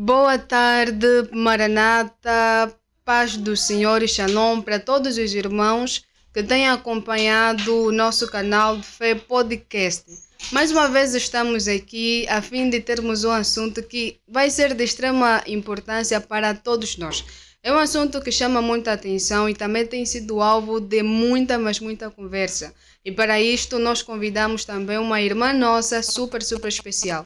Boa tarde, Maranata, paz do Senhor e Shalom para todos os irmãos que têm acompanhado o nosso canal de Fé Podcast. Mais uma vez estamos aqui a fim de termos um assunto que vai ser de extrema importância para todos nós. É um assunto que chama muita atenção e também tem sido alvo de muita, mas muita conversa. E para isto nós convidamos também uma irmã nossa super especial.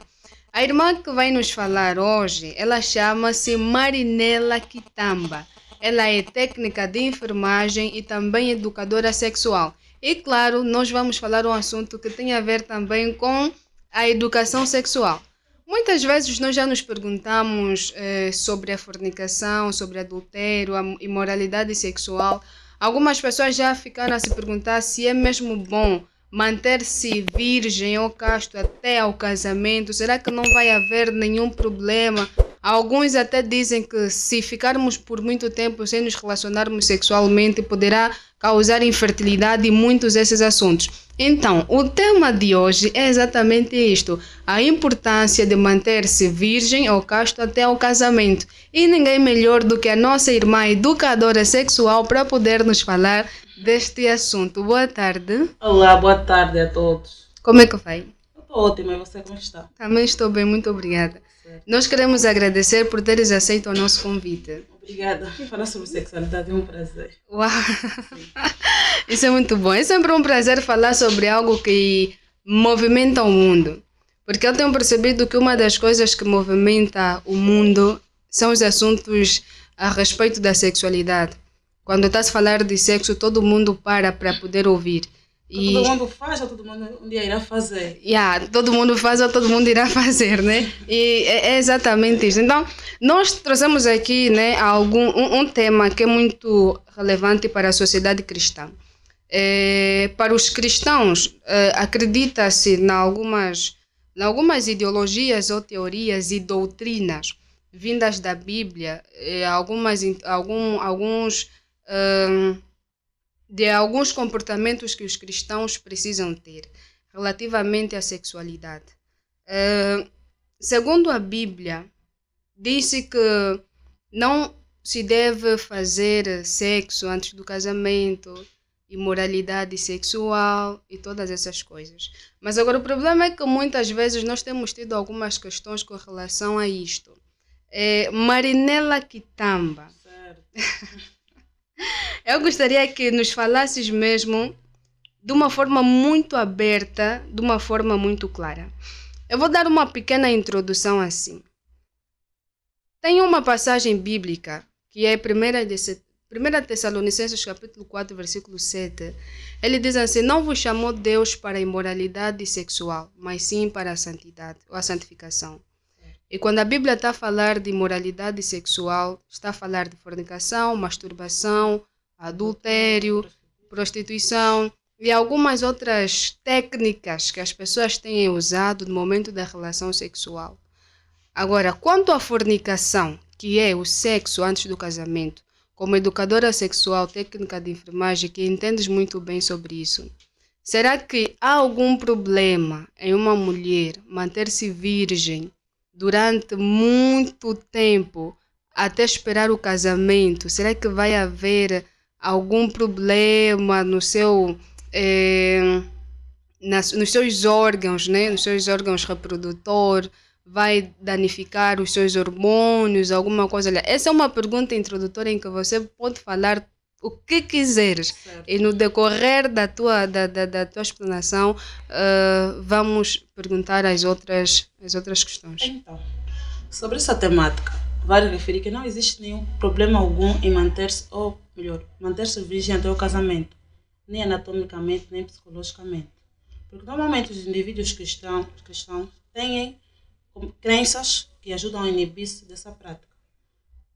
A irmã que vai nos falar hoje, ela chama-se Marinela Kitamba. Ela é técnica de enfermagem e também educadora sexual. E claro, nós vamos falar um assunto que tem a ver também com a educação sexual. Muitas vezes nós já nos perguntamos sobre a fornicação, sobre adultério, a imoralidade sexual. Algumas pessoas já ficaram a se perguntar se é mesmo bom manter-se virgem ou casto até ao casamento. Será que não vai haver nenhum problema? Alguns até dizem que se ficarmos por muito tempo sem nos relacionarmos sexualmente poderá causar infertilidade e muitos desses assuntos. Então, o tema de hoje é exatamente isto: a importância de manter-se virgem ou casto até ao casamento. E ninguém melhor do que a nossa irmã educadora sexual para poder nos falar deste assunto. Boa tarde. Olá, boa tarde a todos. Como é que vai? Estou ótima, e você como está? Também estou bem, muito obrigada. Certo. Nós queremos agradecer por teres aceito o nosso convite. Obrigada. Falar sobre sexualidade é um prazer. Uau! Isso é muito bom. É sempre um prazer falar sobre algo que movimenta o mundo. Porque eu tenho percebido que uma das coisas que movimenta o mundo são os assuntos a respeito da sexualidade. Quando está-se a falar de sexo, todo mundo para poder ouvir. E todo mundo faz ou todo mundo um dia irá fazer? Todo mundo faz ou todo mundo irá fazer, né? E é exatamente isso. Então, nós trouxemos aqui, né, um tema que é muito relevante para a sociedade cristã. Para os cristãos, acredita-se em algumas ideologias ou teorias e doutrinas vindas da Bíblia, de alguns comportamentos que os cristãos precisam ter relativamente à sexualidade. Segundo a Bíblia, disse que não se deve fazer sexo antes do casamento, imoralidade sexual e todas essas coisas. Mas agora o problema é que muitas vezes nós temos tido algumas questões com relação a isto. Marinela Kitamba. Certo. Eu gostaria que nos falasses mesmo de uma forma muito aberta, de uma forma muito clara. Eu vou dar uma pequena introdução assim. Tem uma passagem bíblica que é 1 Tessalonicenses capítulo 4, versículo 7. Ele diz assim: não vos chamou Deus para a imoralidade sexual, mas sim para a santidade ou a santificação. E quando a Bíblia está a falar de imoralidade sexual, está a falar de fornicação, masturbação, adultério, prostituição e algumas outras técnicas que as pessoas têm usado no momento da relação sexual. Agora, quanto à fornicação, que é o sexo antes do casamento, como educadora sexual, técnica de enfermagem, que entendes muito bem sobre isso, será que há algum problema em uma mulher manter-se virgem durante muito tempo até esperar o casamento? Será que vai haver algum problema nos seus órgãos, né? Nos seus órgãos reprodutores? Vai danificar os seus hormônios, alguma coisa? Essa é uma pergunta introdutória em que você pode falar o que quiseres. Certo. E no decorrer da tua explanação, vamos perguntar as outras questões. Então, sobre essa temática, vale referir que não existe nenhum problema algum em manter-se virgem até o casamento, nem anatomicamente, nem psicologicamente. Porque normalmente os indivíduos cristãos têm crenças que ajudam a inibir-se dessa prática.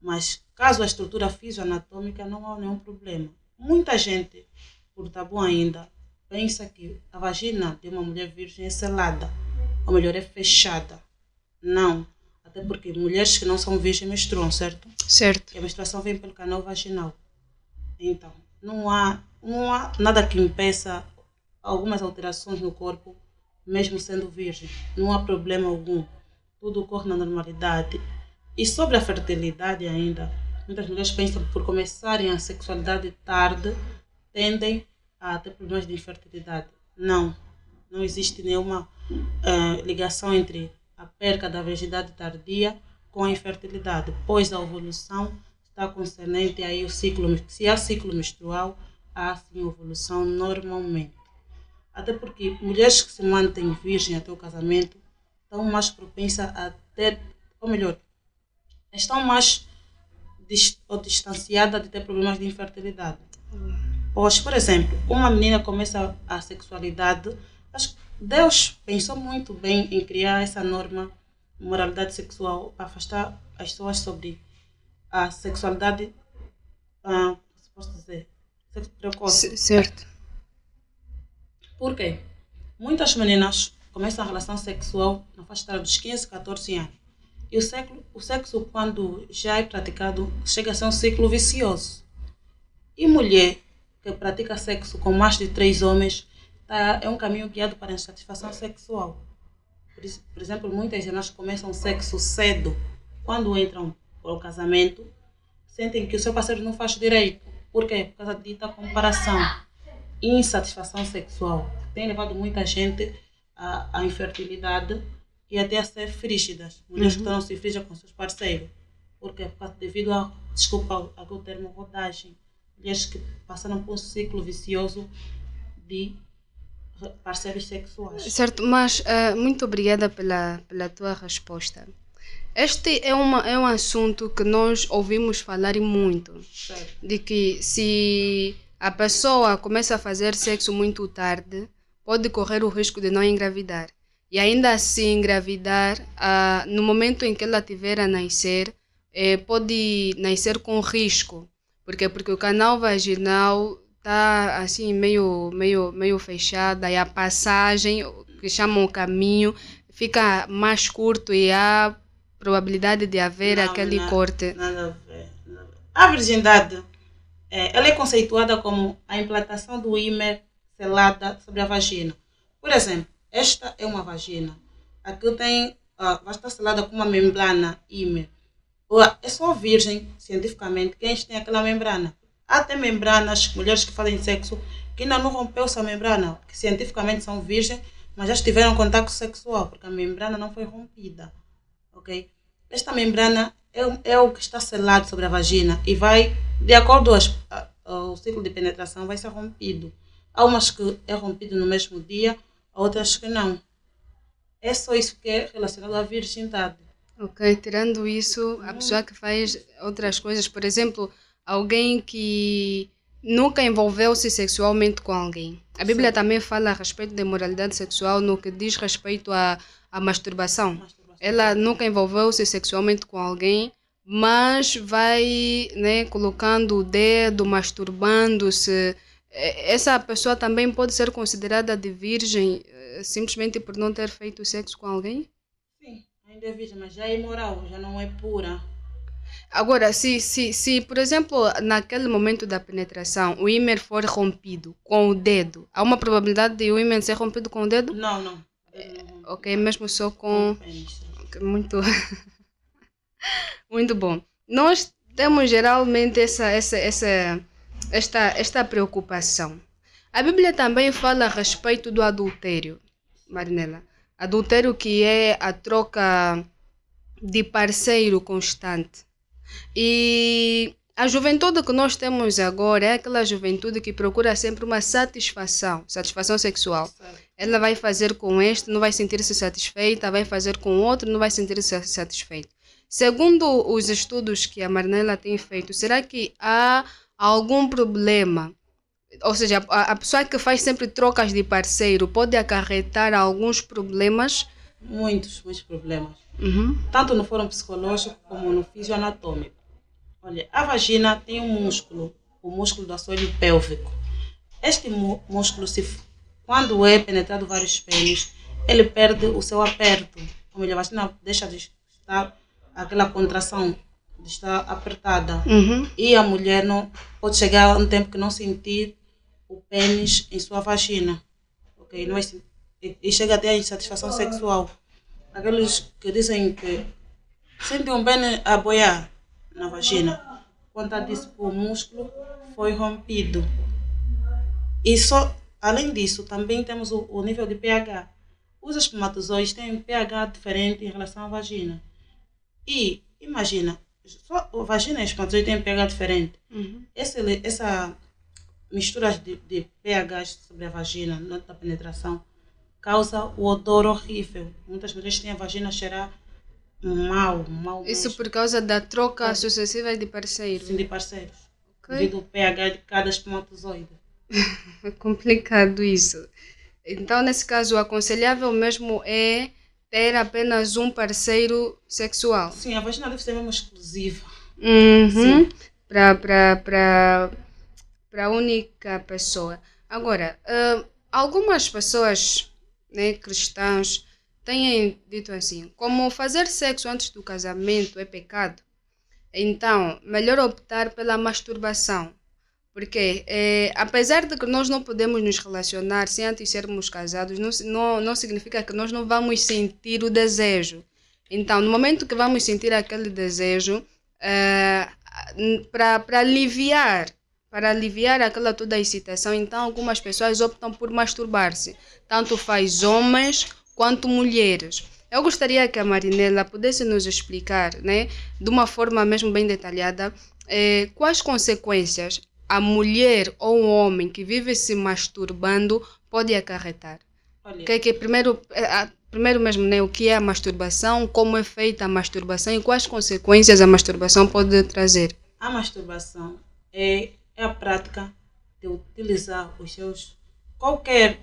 Mas caso a estrutura fisioanatômica, não há nenhum problema. Muita gente, por tabu ainda, pensa que a vagina de uma mulher virgem é selada, ou melhor, é fechada. Não, até porque mulheres que não são virgens menstruam, certo? Certo. E a menstruação vem pelo canal vaginal. Então, não há nada que impeça algumas alterações no corpo, mesmo sendo virgem. Não há problema algum. Tudo ocorre na normalidade. E sobre a fertilidade ainda, muitas mulheres pensam que por começarem a sexualidade tarde, tendem a ter problemas de infertilidade. Não, não existe nenhuma ligação entre a perca da virgindade tardia com a infertilidade, pois a ovulação está concernente aí o ciclo, se há ciclo menstrual, há sim ovulação normalmente. Até porque mulheres que se mantêm virgem até o casamento estão mais propensas a ter, ou melhor, estão mais distanciadas de ter problemas de infertilidade. Pois, por exemplo, uma menina começa a sexualidade, acho que Deus pensou muito bem em criar essa norma, moralidade sexual, para afastar as pessoas sobre a sexualidade, se posso dizer, sexo precoce. Certo. Por quê? Muitas meninas começam a relação sexual na faixa etária dos 15, 14 anos. E o sexo, quando já é praticado, chega a ser um ciclo vicioso. E mulher que pratica sexo com mais de 3 homens é um caminho guiado para a insatisfação sexual. Por exemplo, muitas irmãs começam sexo cedo. Quando entram para o casamento, sentem que o seu parceiro não faz direito. Por quê? Por causa de dita comparação e insatisfação sexual. Tem levado muita gente à infertilidade e até a ser frígidas. Mulheres que tornam-se frígidas com seus parceiros. Por quê? Devido a, desculpa aqui o termo, rodagem. Mulheres que passaram por um ciclo vicioso de parceiros sexuais. Certo, mas muito obrigada pela tua resposta. Este é um assunto que nós ouvimos falar muito. Certo. De que se a pessoa começa a fazer sexo muito tarde, pode correr o risco de não engravidar. E ainda assim engravidar, no momento em que ela tiver a nascer, pode nascer com risco. Porque o canal vaginal está assim meio fechado e a passagem, que chamam o caminho, fica mais curto e há probabilidade de haver aquele corte. Nada a ver. A virgindade, ela é conceituada como a implantação do ímã selada sobre a vagina. Por exemplo, esta é uma vagina. Aqui tem, vai estar selada com uma membrana ímã. É só virgem, cientificamente, quem tem aquela membrana. Há até membranas, mulheres que fazem sexo, que ainda não rompeu essa membrana, que cientificamente são virgens, mas já tiveram contato sexual, porque a membrana não foi rompida. Okay? Esta membrana é o que está selado sobre a vagina e vai, de acordo ao ciclo de penetração, vai ser rompido. Há umas que é rompido no mesmo dia, outras que não. É só isso que é relacionado à virgindade. Ok, tirando isso, a pessoa que faz outras coisas, por exemplo, alguém que nunca envolveu-se sexualmente com alguém. A Bíblia também fala a respeito da moralidade sexual no que diz respeito à masturbação. Ela nunca envolveu-se sexualmente com alguém, mas vai, né, colocando o dedo, masturbando-se. Essa pessoa também pode ser considerada de virgem simplesmente por não ter feito sexo com alguém? Sim, ainda é virgem, mas já é imoral, já não é pura. Agora, se, por exemplo, naquele momento da penetração, o ímã for rompido com o dedo, há uma probabilidade de o ímã ser rompido com o dedo? Não. Ok, mesmo só com... Okay, muito... muito bom. Nós temos geralmente esta preocupação. A Bíblia também fala a respeito do adultério, Marinela. Adultério que é a troca de parceiro constante. E a juventude que nós temos agora é aquela juventude que procura sempre uma satisfação sexual. Ela vai fazer com este, não vai sentir-se satisfeita, vai fazer com outro, não vai sentir-se satisfeita. Segundo os estudos que a Marinela tem feito, será que há algum problema? Ou seja, a pessoa que faz sempre trocas de parceiro pode acarretar alguns problemas? Muitos problemas. Tanto no fórum psicológico como no fisioanatômico. Olha, a vagina tem um músculo, o músculo do assoalho pélvico. Este músculo, quando é penetrado vários pênis, ele perde o seu aperto. Ou melhor, a vagina deixa de estar aquela contração, de estar apertada. E a mulher não pode chegar a um tempo que não sentir o pênis em sua vagina. Okay? Não é, e chega até a insatisfação sexual. Aqueles que dizem que Sente um pênis a boiar na vagina. Quando disse que o músculo foi rompido. E só, além disso, também temos o nível de pH. Os espermatozoides têm um pH diferente em relação à vagina. E, imagina, só a vagina e o espermatozoide têm um pH diferente. Essa mistura de pHs sobre a vagina, na penetração, causa o odor horrível. Muitas mulheres têm a vagina a cheirar mal Isso mesmo. por causa da troca sucessiva de parceiros. Sim, de parceiros. Ok. Devido ao pH de cada espermatozoide. É complicado isso. Então, nesse caso, o aconselhável mesmo é ter apenas um parceiro sexual. Sim, a vagina deve ser mesmo exclusiva. Uhum. Para a única pessoa. Agora, algumas pessoas, né, cristãs, têm dito assim, como fazer sexo antes do casamento é pecado, então, melhor optar pela masturbação. Porque, apesar de que nós não podemos nos relacionar sem antes sermos casados, não significa que nós não vamos sentir o desejo. Então, no momento que vamos sentir aquele desejo, para aliviar aquela toda excitação, então algumas pessoas optam por masturbar-se. Tanto faz homens quanto mulheres. Eu gostaria que a Marinela pudesse nos explicar, né, de uma forma mesmo bem detalhada, quais consequências a mulher ou um homem que vive se masturbando pode acarretar. Olha, Primeiro mesmo, né, o que é a masturbação, como é feita a masturbação e quais consequências a masturbação pode trazer. a masturbação é a prática de utilizar os seus qualquer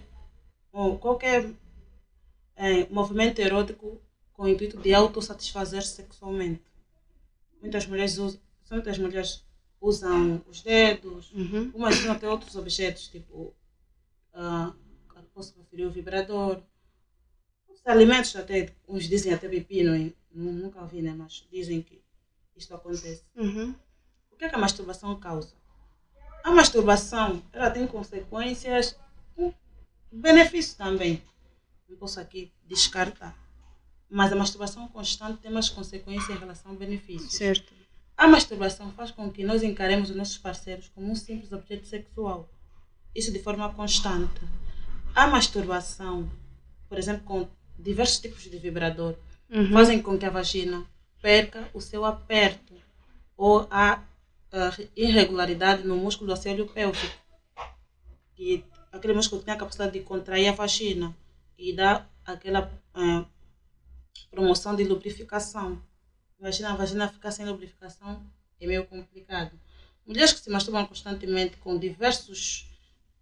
movimento erótico com o intuito de autossatisfazer sexualmente. Muitas mulheres usam os dedos, umas usam até outros objetos, tipo, posso referir o vibrador. Os alimentos até, uns dizem até pepino, nunca ouvi, né? Mas dizem que isto acontece. O que é que a masturbação causa? A masturbação, ela tem consequências, benefícios também. Não posso aqui descartar. Mas a masturbação constante tem mais consequências em relação a benefícios. Certo. A masturbação faz com que nós encaremos os nossos parceiros como um simples objeto sexual. Isso de forma constante. A masturbação, por exemplo, com diversos tipos de vibrador, fazem com que a vagina perca o seu aperto ou a irregularidade no músculo do assoalho pélvico. E aquele músculo tem a capacidade de contrair a vagina e dar aquela promoção de lubrificação. Imagina a vagina ficar sem lubrificação, é meio complicado. Mulheres que se masturbam constantemente com diversos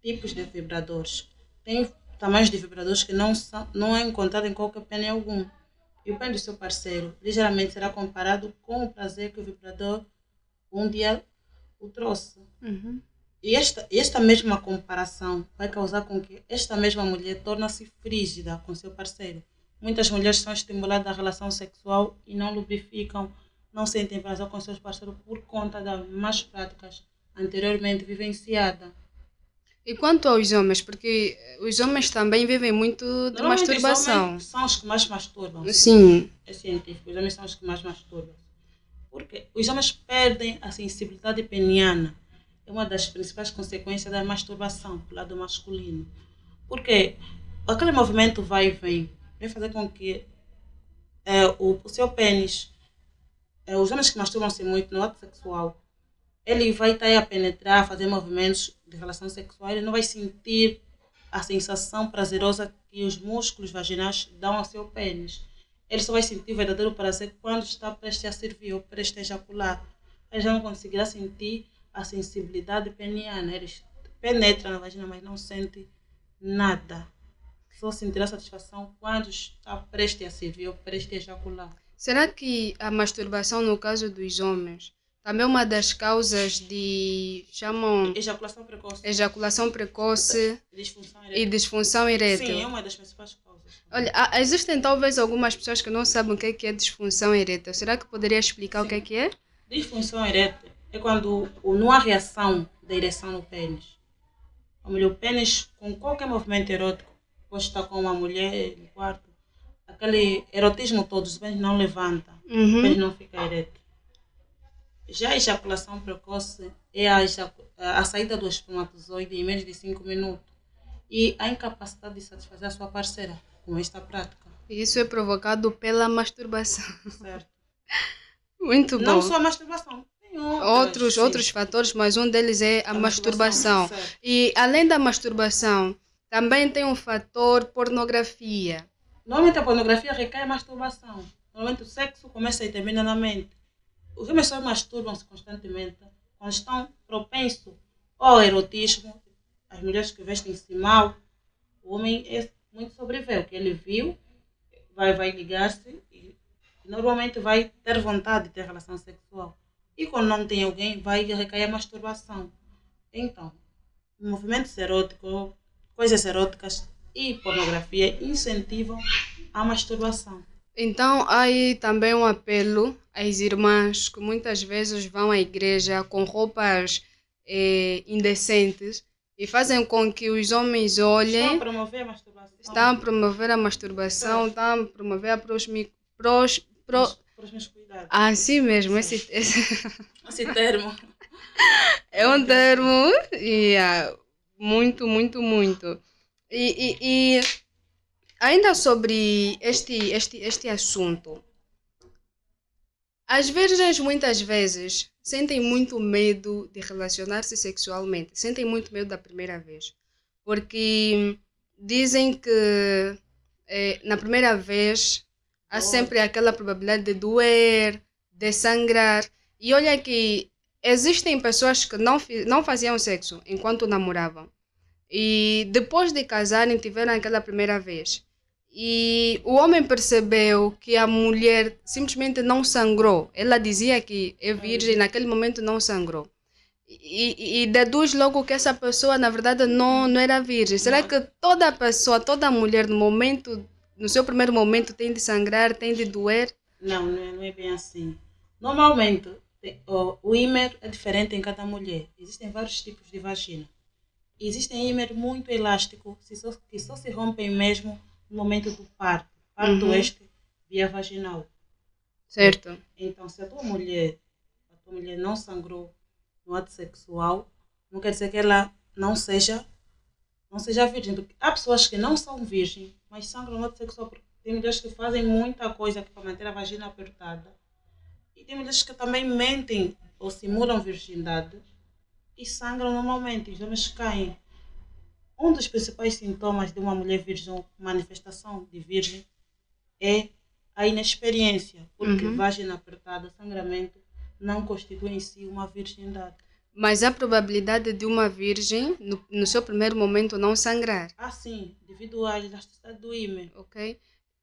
tipos de vibradores, tem tamanhos de vibradores que não é encontrado em qualquer pênis algum. E o pênis do seu parceiro ligeiramente será comparado com o prazer que o vibrador um dia o trouxe. E esta mesma comparação vai causar com que esta mesma mulher torne-se frígida com seu parceiro. Muitas mulheres são estimuladas à relação sexual e não lubrificam, não sentem prazer com seus parceiros por conta das más práticas anteriormente vivenciadas. E quanto aos homens? Porque os homens também vivem muito de Normalmente masturbação. os homens são os que mais masturbam. Sim. É científico, os homens são os que mais masturbam. Porque os homens perdem a sensibilidade peniana. É uma das principais consequências da masturbação do lado masculino. Porque aquele movimento vai e vem vai fazer com que o seu pênis, os homens que masturbam-se muito no ato sexual, ele vai estar a penetrar, a fazer movimentos de relação sexual, ele não vai sentir a sensação prazerosa que os músculos vaginais dão ao seu pênis. Ele só vai sentir o verdadeiro prazer quando está prestes a servir ou prestes a ejacular. Ele já não conseguirá sentir a sensibilidade peniana. Ele penetra na vagina, mas não sente nada. Só sentirá satisfação quando está prestes a servir ou prestes a ejacular. Será que a masturbação, no caso dos homens, também é uma das causas chamam Ejaculação precoce e disfunção erétil? Sim, é uma das principais causas. Olha, existem talvez algumas pessoas que não sabem o que é disfunção erétil. Será que poderia explicar o que é? Disfunção erétil é quando não há reação da ereção no pênis. O pênis, com qualquer movimento erótico, pode estar com uma mulher no quarto, aquele erotismo todo, os pés não levanta, os pés Uhum. não fica ereto. Já a ejaculação precoce é a saída do espermatozoide em menos de 5 minutos e a incapacidade de satisfazer a sua parceira com esta prática, Isso é provocado pela masturbação. certo? Muito Não bom. só a masturbação, tem outras, sim. Outros fatores, mas um deles é a A masturbação, masturbação. certo. E além da masturbação, também tem um fator pornografia. Normalmente a pornografia recai a masturbação. Normalmente o sexo começa e termina na mente. Os homens só masturbam-se constantemente quando estão propensos ao erotismo. As mulheres que vestem-se mal, o homem é muito sobreviver. O que ele viu, vai ligar-se e normalmente vai ter vontade de ter relação sexual. E quando não tem alguém, vai recair a masturbação. Então, movimentos eróticos, coisas eróticas e pornografia incentivam a masturbação. Então, há aí também um apelo às irmãs que muitas vezes vão à igreja com roupas indecentes e fazem com que os homens Estão a olhem, promover a masturbação. estão a promover a masturbação, Certo. estão a promover a Promiscuidade. assim mesmo, Esse termo. é um termo muito, muito, muito. E ainda sobre este assunto, as virgens muitas vezes sentem muito medo de relacionar-se sexualmente, sentem muito medo da primeira vez, porque dizem que na primeira vez há sempre aquela probabilidade de doer, de sangrar. E olha que existem pessoas que não faziam sexo enquanto namoravam. E depois de casarem tiveram aquela primeira vez. E o homem percebeu que a mulher simplesmente não sangrou. Ela dizia que é virgem, naquele momento não sangrou. E deduz logo que essa pessoa, na verdade, não era virgem. Será que toda pessoa, toda mulher, no seu primeiro momento, tem de sangrar, tem de doer? Não é bem assim. Normalmente, o ímã é diferente em cada mulher. Existem vários tipos de vagina. Existem ímãs muito elásticos que só se rompem mesmo no momento do parto. Parto este via vaginal. Certo. Então, se a tua mulher não sangrou no ato sexual, não quer dizer que ela não seja virgem. Porque há pessoas que não são virgens, mas sangram no ato sexual. Porque tem mulheres que fazem muita coisa para manter a vagina apertada. E tem mulheres que também mentem ou simulam virgindade e sangram normalmente. Os homens caem. Um dos principais sintomas de uma mulher virgem, ou manifestação de virgem, é a inexperiência. Porque vagina apertada, sangramento, não constitui em si uma virgindade. Mas há probabilidade de uma virgem, no seu primeiro momento, não sangrar. Ah, sim, devido à elasticidade do ímã. Ok?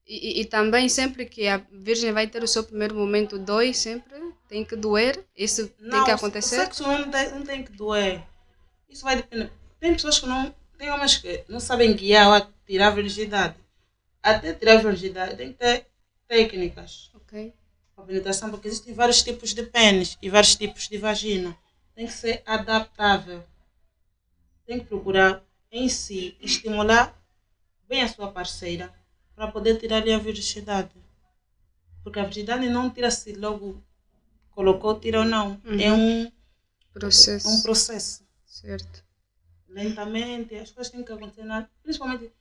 E também sempre que a virgem vai ter o seu primeiro momento, dói sempre? Tem que doer? Isso tem que acontecer? O sexo não tem que doer. Isso vai depender. Tem pessoas que não... Tem homens que não sabem guiar ou tirar a virgindade. Até tirar a virgindade tem que ter técnicas. Ok. A penetração, porque existem vários tipos de pênis e vários tipos de vagina. Tem que ser adaptável. Tem que procurar em si estimular bem a sua parceira para poder tirar-lhe a virgindade. Porque a virgindade não tira-se logo, colocou, tira ou não. É um processo. Certo. Lentamente, as coisas têm que acontecer, principalmente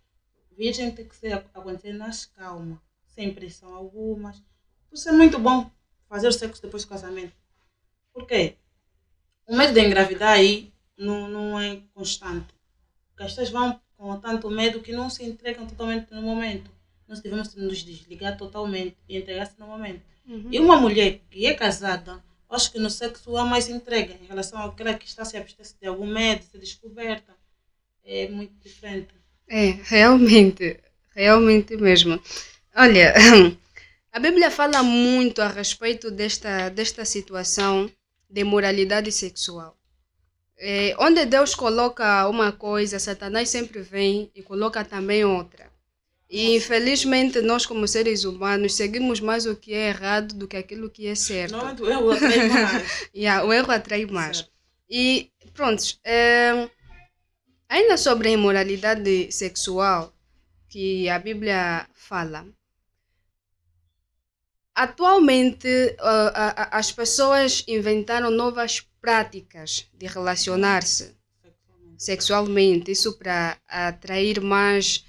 virgem tem que acontecer nas calmas, sem pressão alguma. Por isso é muito bom fazer o sexo depois do casamento. Por quê? O medo de engravidar aí não é constante. Porque as pessoas vão com tanto medo que não se entregam totalmente no momento. Nós devemos nos desligar totalmente e entregar-se no momento. E uma mulher que é casada, acho que no sexo há mais entrega em relação àquela que está a se abster de algum medo, de ser descoberta. É muito diferente. É, realmente mesmo. Olha, a Bíblia fala muito a respeito desta situação de moralidade sexual. Onde Deus coloca uma coisa, Satanás sempre vem e coloca também outra. E infelizmente nós como seres humanos seguimos mais o que é errado do que aquilo que é certo. Normalmente o erro atrai mais. O erro atrai mais. Certo. E pronto, ainda sobre a imoralidade sexual que a Bíblia fala, Atualmente, as pessoas inventaram novas práticas de relacionar-se sexualmente, isso para atrair mais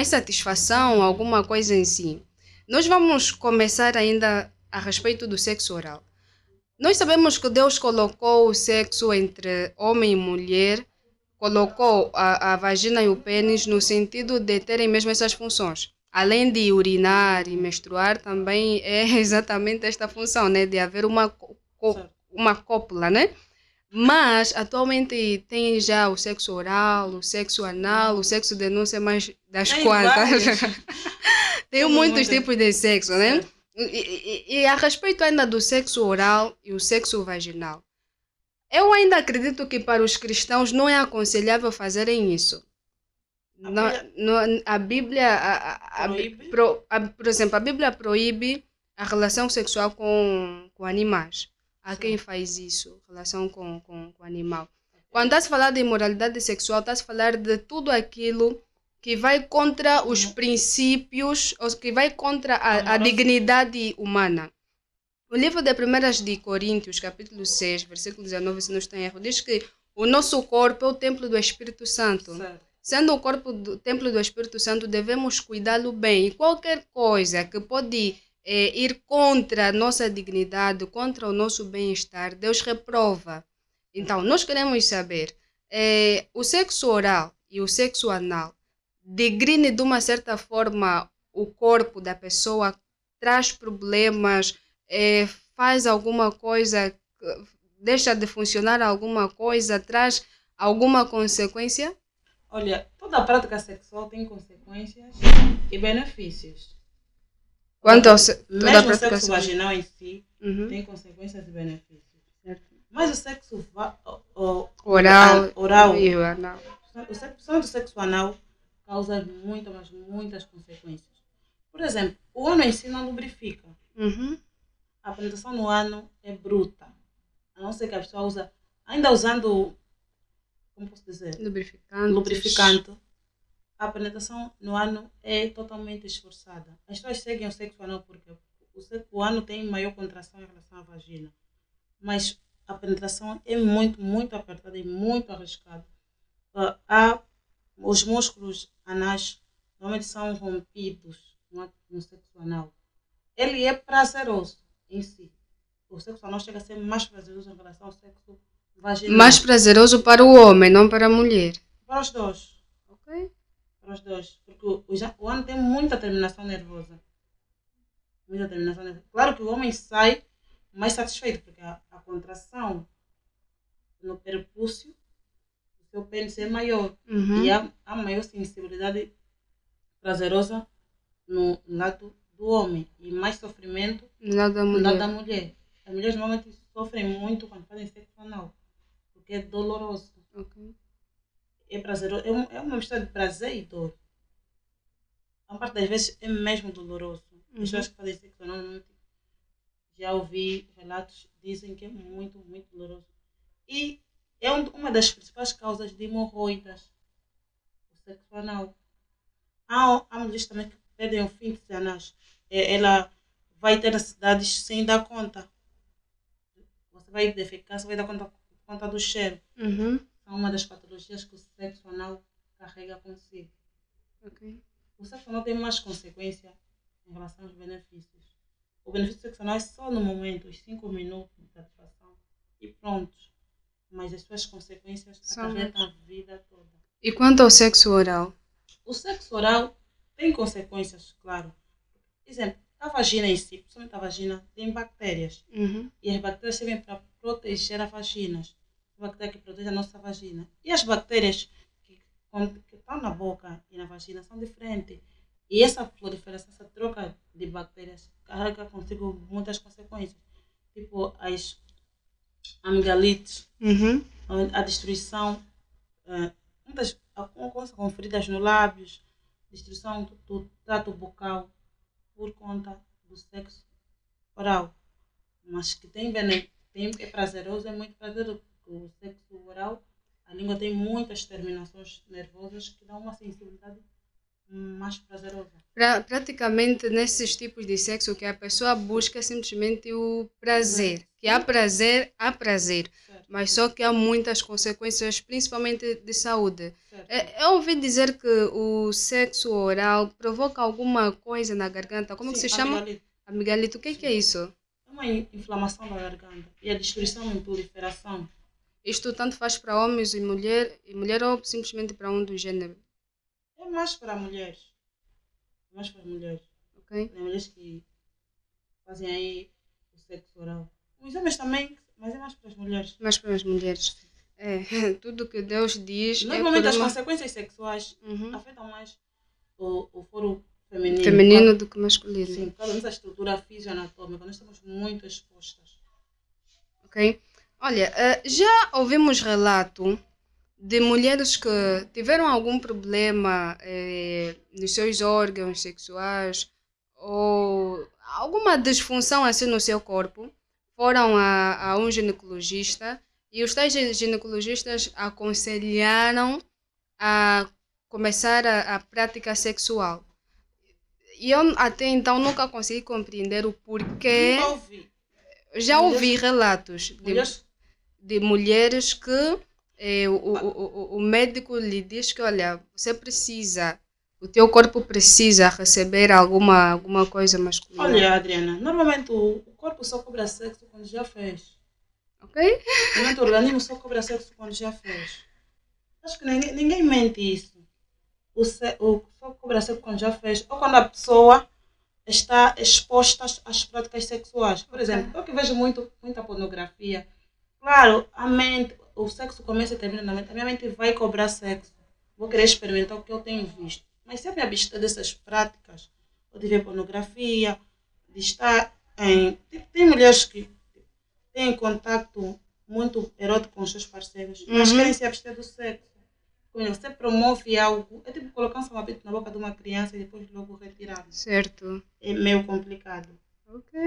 satisfação, alguma coisa em si. Nós vamos começar ainda a respeito do sexo oral. Nós sabemos que Deus colocou o sexo entre homem e mulher, colocou a vagina e o pênis no sentido de terem mesmo essas funções. Além de urinar e menstruar, também é exatamente esta função, né? De haver uma cópula, né? Mas atualmente tem já o sexo oral, o sexo anal, o sexo de não sei mais das Tem quantas. vários. Tem Tem muitos muitas. tipos de sexo, né? Certo. E a respeito ainda do sexo oral e o sexo vaginal, eu ainda acredito que para os cristãos não é aconselhável fazerem isso. A Bíblia, Proíbe? por exemplo, a Bíblia proíbe a relação sexual com animais. Há Sim. quem faz isso, relação com animal. Quando está se falar de imoralidade sexual, está se falar de tudo aquilo que vai contra os princípios, ou que vai contra a dignidade humana. O livro de 1 de Coríntios, capítulo 6, versículo 19, se não estou em erro, diz que o nosso corpo é o templo do Espírito Santo. Certo. Sendo o corpo do templo do Espírito Santo, devemos cuidá-lo bem. E qualquer coisa que pode ir contra a nossa dignidade, contra o nosso bem-estar, Deus reprova. Então, nós queremos saber, o sexo oral e o sexo anal degrine de uma certa forma o corpo da pessoa, traz problemas, faz alguma coisa, deixa de funcionar alguma coisa, traz alguma consequência? Olha, toda prática sexual tem consequências e benefícios. Quanto ao toda a Mesmo o prática sexo vaginal em si tem Uhum. consequências e benefícios. Certo. Mas o sexo Oral e o anal. só do sexo anal causa muitas, mas muitas consequências. Por exemplo, o ano em si não lubrifica. Uhum. A penetração no ano é bruta. A não ser que a pessoa usa, ainda usando, como posso dizer, lubrificante. A penetração no ano é totalmente esforçada. As pessoas seguem o sexo anal porque o ano tem maior contração em relação à vagina. Mas a penetração é muito, muito apertada e muito arriscada. Os músculos anais normalmente são rompidos no sexo anal. Ele é prazeroso em si. O sexo anal chega a ser mais prazeroso em relação ao sexo vaginal. Mais prazeroso para o homem, não para a mulher. Para os dois. Ok. Para os dois. Porque o ano tem muita terminação nervosa. Muita terminação nervosa. Claro que o homem sai mais satisfeito, porque a contração no prepúcio, o seu pênis é maior. Uhum. E há maior sensibilidade prazerosa no lado do homem. E mais sofrimento No lado da no mulher. lado da mulher. As mulheres normalmente sofrem muito quando fazem sexo anal. Porque é doloroso. Ok. É prazeroso. É uma mistura de prazer e dor. A parte das vezes é mesmo doloroso. As pessoas que fazem sexo anal normalmente já ouvi relatos, dizem que é muito, muito doloroso. E é uma das principais causas de hemorroidas. O sexo anal. Há mulheres também que perdem o fim de anais. Ela vai ter necessidades sem dar conta. Você vai defecar, você vai dar conta do cheiro. Uhum. É uma das patologias que o sexo anal carrega consigo. Ok. O sexo anal tem mais consequência em relação aos benefícios. O benefício sexual é só no momento, os 5 minutos de satisfação e pronto. Mas as suas consequências acarretam a vida toda. E quanto ao sexo oral? O sexo oral tem consequências, claro. Por exemplo, a vagina em si, principalmente a vagina, tem bactérias. Uhum. E as bactérias servem para proteger a vagina. A bactéria que protege a nossa vagina. E as bactérias que estão na boca e na vagina são diferentes. E essa proliferação, essa troca de bactérias carrega consigo muitas consequências. Tipo as amigdalites, Uhum. a destruição, com feridas no lábios, destruição do trato bucal por conta do sexo oral. Mas que é prazeroso, é muito prazeroso. O sexo oral, a língua tem muitas terminações nervosas que dão uma sensibilidade mais prazerosa. Praticamente nesses tipos de sexo que a pessoa busca simplesmente o prazer. Que há prazer, Certo, mas só que há muitas consequências, principalmente de saúde. certo. Eu ouvi dizer que o sexo oral provoca alguma coisa na garganta. Como que Sim, se chama? amigdalite. Amigdalite, o que é Sim. isso? É uma inflamação da garganta e a destruição em proliferação. Isto tanto faz para homens e mulher ou simplesmente para um do gênero, É mais para mulheres. É mais para mulheres. ok? Tem mulheres que fazem aí o sexo oral. Os homens também, mas é mais para as mulheres. Mas para as mulheres. É, tudo que Deus diz é por Normalmente as uma consequências sexuais afetam mais o foro feminino do que masculino, Sim, por causa dessa estrutura fisioanatômica, nós estamos muito expostas. ok? Olha, já ouvimos relato de mulheres que tiveram algum problema nos seus órgãos sexuais ou alguma disfunção assim no seu corpo, foram a um ginecologista e os tais ginecologistas aconselharam a começar a prática sexual. E eu até então nunca consegui compreender o porquê. Nunca ouvi. Já ouvi relatos Mulheres, de mulheres que o médico lhe diz que, olha, você precisa, o teu corpo precisa receber alguma coisa masculina. olha, Adriana, normalmente o corpo só cobra sexo quando já fez. Ok? Normalmente o organismo só cobra sexo quando já fez. Acho que ninguém mente isso. O só cobra sexo quando já fez ou quando a pessoa está exposta às práticas sexuais. Por exemplo, eu que vejo muita pornografia. Claro, a mente, o sexo começa e termina na mente. A minha mente vai cobrar sexo. Vou querer experimentar o que eu tenho visto. Mas se eu me abster dessas práticas, ou de ver pornografia, de estar em. Tem mulheres que têm contato muito erótico com os seus parceiros, mas querem se abster do sexo. Quando você promove algo, é tipo colocar um sabonete na boca de uma criança e depois logo retirá-lo. Certo. É meio complicado. Ok.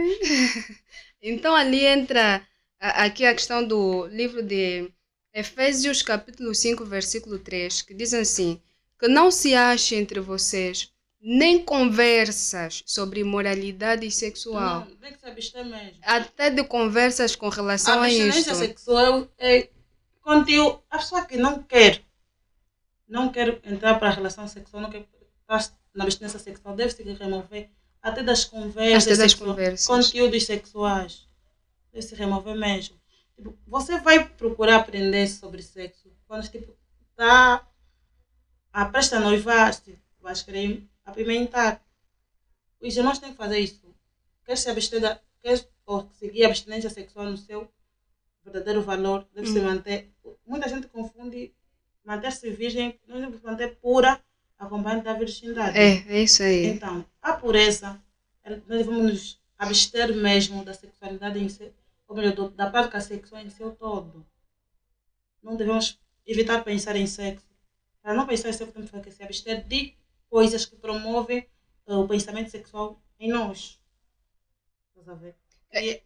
Então ali entra aqui a questão do livro de Efésios capítulo 5, versículo 3, que diz assim, que não se ache entre vocês nem conversas sobre moralidade sexual. Não, tem que se abster mesmo. Até de conversas com relação A a isto. abstinência sexual é quando a pessoa que não quer entrar para a relação sexual, não quer estar na abstinência sexual, deve se remover até das conversas, conteúdos sexuais. Deve se remover mesmo. Tipo, você vai procurar aprender sobre sexo quando está a prestes a noivar-se, vais querer apimentar. Os irmãos têm que fazer isso. Quer se abster quer seguir a abstinência sexual no seu verdadeiro valor, deve se manter. Muita gente confunde manter-se virgem, nós devemos manter pura, acompanhante da virgindade. É isso aí. Então, a pureza, nós devemos nos abster mesmo da sexualidade em si, ou melhor, da prática sexual em seu todo. Não devemos evitar pensar em sexo. Para não pensar em sexo, temos que se abster de coisas que promovem o pensamento sexual em nós. Estás a ver?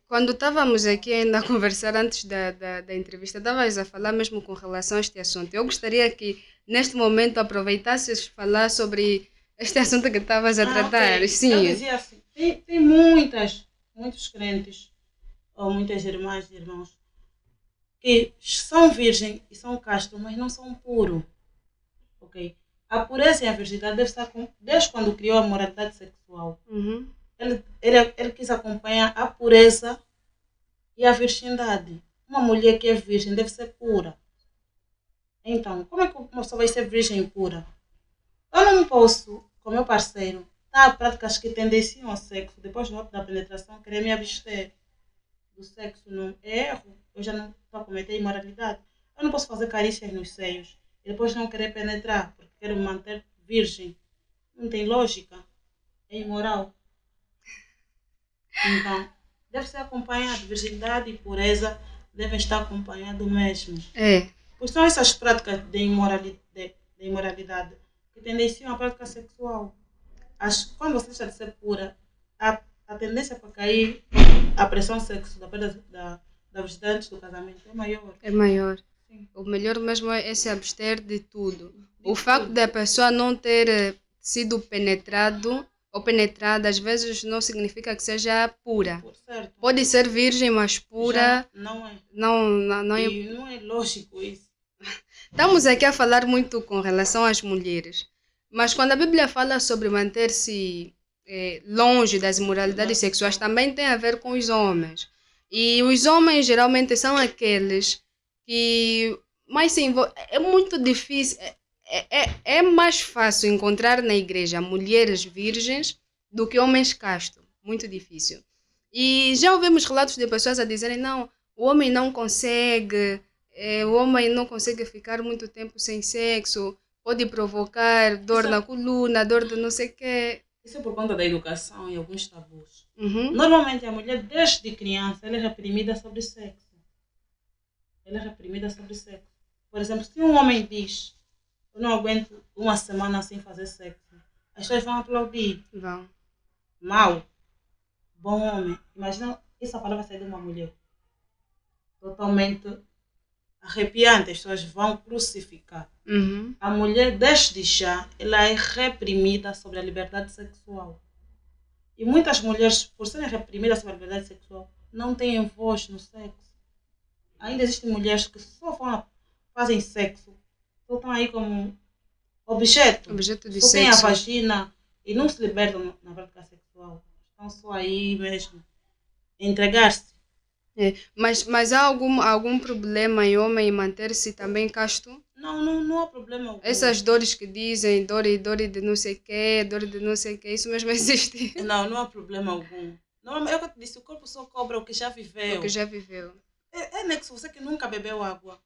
Quando estávamos aqui ainda a conversar antes da entrevista, estavas a falar mesmo com relação a este assunto. Eu gostaria que neste momento aproveitasses falar sobre este assunto que estavas a tratar. Okay. Sim. Eu dizia assim, tem muitos crentes, ou muitas irmãs e irmãos, que são virgens e são castos, mas não são puros. Okay? A pureza e a virgindade deve estar com Deus quando criou a moralidade sexual. Ele quis acompanhar a pureza e a virgindade. Uma mulher que é virgem deve ser pura. Então, como é que uma pessoa vai ser virgem e pura? Eu não posso, com meu parceiro, estar a práticas que tendenciam ao sexo, depois da penetração, querer me abster do sexo. Não é erro. Eu já não estou a cometer imoralidade. Eu não posso fazer carícias nos seios e depois não querer penetrar, porque quero me manter virgem. Não tem lógica. É imoral. Então, deve ser acompanhado. Virgindade e pureza devem estar acompanhados mesmo. Pois são essas práticas de imoralidade que tendenciam à prática sexual. Quando você deixa de ser pura, a tendência para cair a pressão sexual da virgindade antes do casamento é maior. É maior. Sim. O melhor mesmo é se abster de tudo. O facto da pessoa não ter sido penetrado ou penetrada, às vezes não significa que seja pura. Por certo. Pode ser virgem, mas pura Já não é. não é. E não é lógico isso. Estamos aqui a falar muito com relação às mulheres, mas quando a Bíblia fala sobre manter-se longe das imoralidades sexuais, também tem a ver com os homens. E os homens geralmente são aqueles que mais se envolvem. É muito difícil, é mais fácil encontrar na igreja mulheres virgens do que homens castos. Muito difícil. E já ouvimos relatos de pessoas a dizerem: não, o homem não consegue. O homem não consegue ficar muito tempo sem sexo, pode provocar dor na coluna, dor de não sei o quê. Isso é por conta da educação e alguns tabus. Uhum. Normalmente a mulher, desde criança, ela é reprimida sobre sexo. Ela é reprimida sobre sexo. Por exemplo, se um homem diz: eu não aguento uma semana sem fazer sexo, as pessoas vão aplaudir. Vão. Mal. Bom homem. Imagina essa palavra sair de uma mulher. Totalmente arrepiante, as pessoas vão crucificar. Uhum. A mulher, desde já, ela é reprimida sobre a liberdade sexual. E muitas mulheres, por serem reprimidas sobre a liberdade sexual, não têm voz no sexo. Ainda existem mulheres que só fazem sexo, só estão aí como objeto. Objeto de só sexo. têm a vagina e não se libertam na prática sexual. Estão só aí mesmo. Entregar-se. Mas há algum problema em homem manter-se também casto? Não há problema algum. Essas dores que dizem, dor de não sei o quê, dor de não sei o quê, isso mesmo existe? Não há problema algum. Não, eu te disse, o corpo só cobra o que já viveu. O que já viveu. É nexo, você que nunca bebeu água.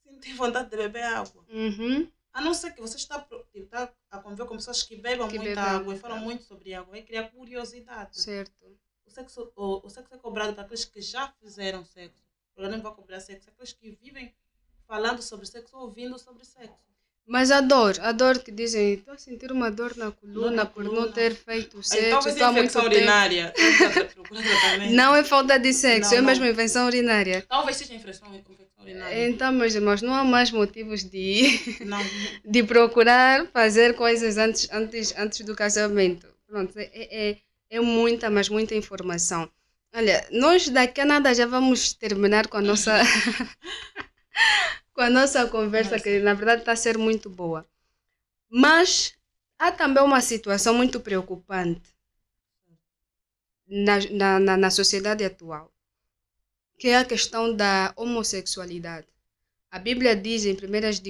Se não tem vontade de beber água. Uhum. A não ser que você está a conviver com pessoas que bebam muita água e falam muito sobre água. Vai criar curiosidade. Certo. O sexo é cobrado para aqueles que já fizeram sexo. O organismo vai cobrar sexo. Aqueles que vivem falando sobre sexo, ouvindo sobre sexo. Mas a dor que dizem: estou a sentir uma dor na coluna por não ter feito sexo. Talvez é infecção urinária. Não é falta de sexo, é mesmo infecção urinária. Talvez seja infecção urinária. Então, meus irmãos, não há mais motivos de procurar fazer coisas antes do casamento. Pronto, é muita, mas muita informação. Olha, nós daqui a nada já vamos terminar com a nossa com a nossa conversa, que na verdade está a ser muito boa. Mas há também uma situação muito preocupante na sociedade atual, que é a questão da homossexualidade. A Bíblia diz em 1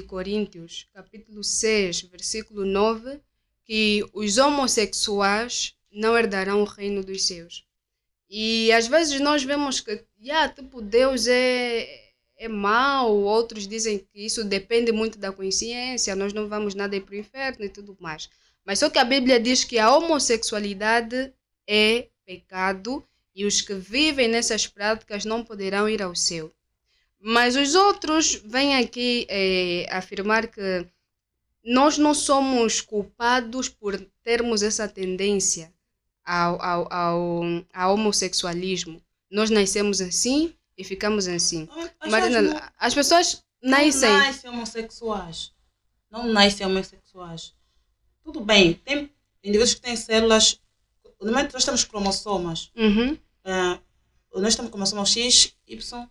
Coríntios, capítulo 6, versículo 9, que os homossexuais não herdarão o reino dos céus. E às vezes nós vemos que Deus é mau, outros dizem que isso depende muito da consciência, nós não vamos nada ir para o inferno e tudo mais. Mas só que a Bíblia diz que a homossexualidade é pecado e os que vivem nessas práticas não poderão ir ao céu. Mas os outros vêm aqui afirmar que nós não somos culpados por termos essa tendência ao homossexualismo. Nós nascemos assim e ficamos assim. Marina, as pessoas nascem. Não nascem homossexuais. Não nascem homossexuais. Tudo bem, tem indivíduos que têm células. Normalmente nós temos cromossomas. Uhum. Nós temos cromossomas X, Y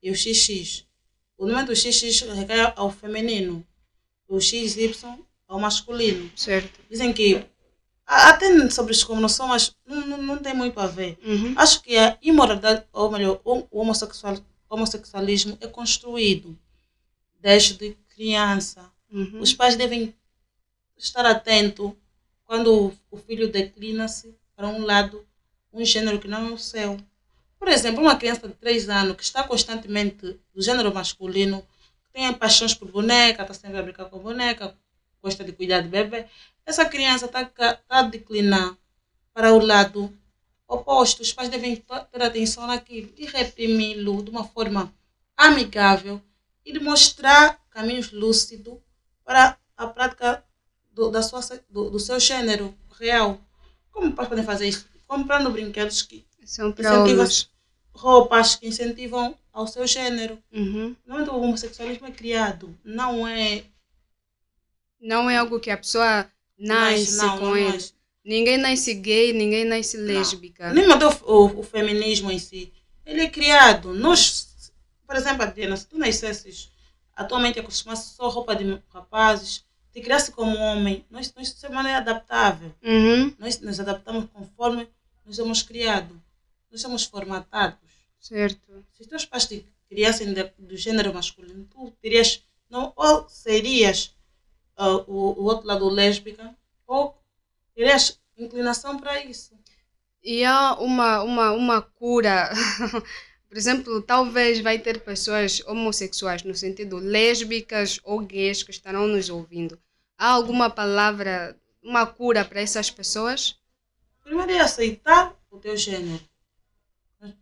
e o XX. O número do XX recai ao feminino. O XY ao masculino. Certo. Dizem que até sobre os cromossomas não tem muito a ver. Uhum. Acho que a imoralidade, ou melhor, o homossexualismo é construído desde criança. Uhum. Os pais devem estar atentos quando o filho declina-se para um lado, um gênero que não é o seu. Por exemplo, uma criança de 3 anos que está constantemente do gênero masculino, que tem paixões por boneca, está sempre a brincar com boneca, gosta de cuidar de bebê, essa criança está a declinar para o lado oposto. Os pais devem ter atenção naquilo e reprimi-lo de uma forma amigável e de mostrar caminhos lúcidos para a prática do seu gênero real. Como os pais podem fazer isso? Comprando brinquedos que são para os roupas que incentivam ao seu gênero. Uhum. Não, o homossexualismo é criado, não é algo que a pessoa nasce com ele. Ninguém nasce gay, ninguém nasce lésbica. Nem mandou o feminismo em si. Ele é criado. Nós, por exemplo, Adriana, se tu nascesses atualmente acostumasse só roupa de rapazes, te criasse como homem, nós de maneira adaptável. Nós nos adaptamos conforme nós somos criados. Nós somos formatados. Certo. Se os teus pais te criassem do gênero masculino, tu terias, não, ou serias o outro lado lésbica, ou terias inclinação para isso. E há uma cura. Por exemplo, talvez vai ter pessoas homossexuais, no sentido lésbicas ou gays, que estarão nos ouvindo. Há alguma palavra, uma cura para essas pessoas? Primeiro é aceitar o teu gênero.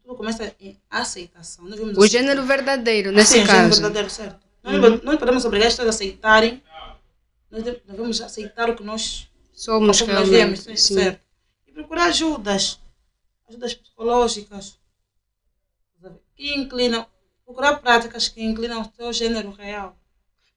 Tudo começa em aceitação. O gênero verdadeiro, nesse caso. Sim, o gênero verdadeiro, certo. Não podemos obrigar as pessoas a aceitarem. Nós devemos aceitar o que nós somos, realmente, certo. E procurar ajudas psicológicas, que inclinam, procurar práticas que inclinam o teu gênero real.